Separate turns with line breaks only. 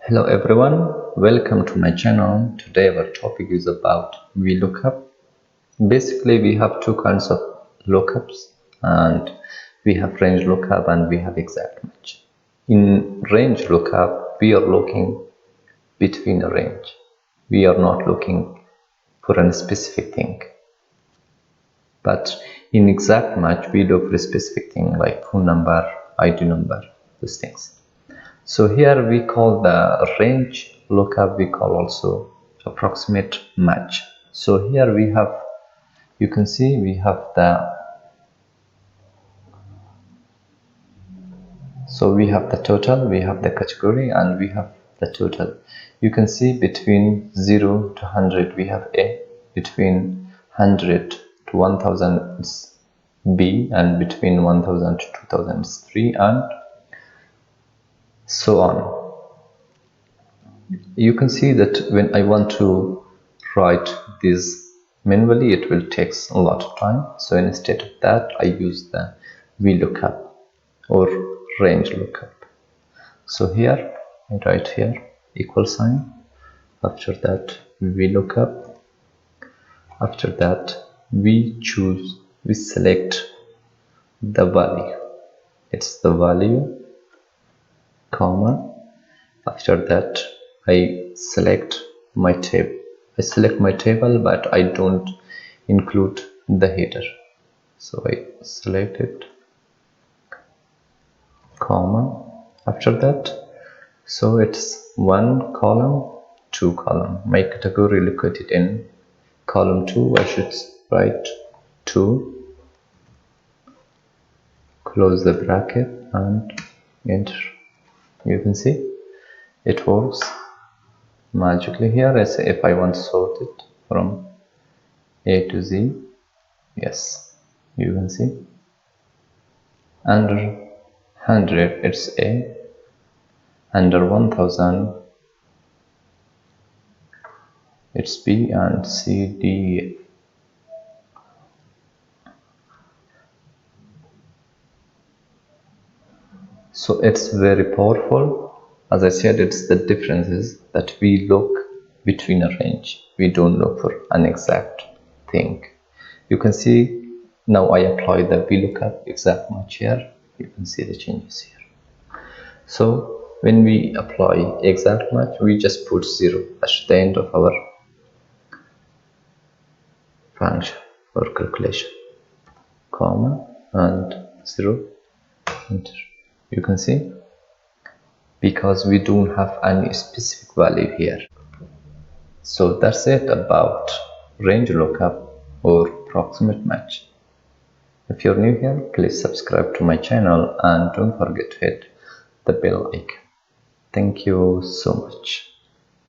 Hello everyone, welcome to my channel. Today our topic is about VLOOKUP. Basically we have two kinds of lookups, and we have range lookup and we have exact match. In range lookup we are looking between a range. We are not looking for a specific thing. But in exact match we look for a specific thing like phone number, ID number, these things. So here we call the range lookup, we call also approximate match. So here we have, you can see we have the, so we have the total, we have the category, and we have the total. You can see between 0 to 100 we have A, between 100 to 1000 is B, and between 1000 to 2000 is 3, and so on. You can see that when I want to write this manually, it will take a lot of time. So instead of that, I use the VLOOKUP or range lookup. So here I write here equal sign. After that, VLOOKUP. After that, we select the value. It's the value, comma. After that, I select my table. I select my table, but I don't include the header. So I select it, comma. After that, so it's one column, two column. My category located in column 2. I should write 2. Close the bracket and enter. You can see it works magically. Here I say if I want to sort it from A to Z, yes, you can see under 100 it's A, under 1000 it's B, and C, D, E. So it's very powerful. As I said, it's the differences that we look between a range. We don't look for an exact thing. You can see now I apply the VLOOKUP exact match here. You can see the changes here. So when we apply exact match, we just put 0 at the end of our function or calculation, comma, and 0, enter. You can see, because we don't have any specific value here. So that's it about range lookup or approximate match. If you're new here, please subscribe to my channel and don't forget to hit the bell icon. Thank you so much.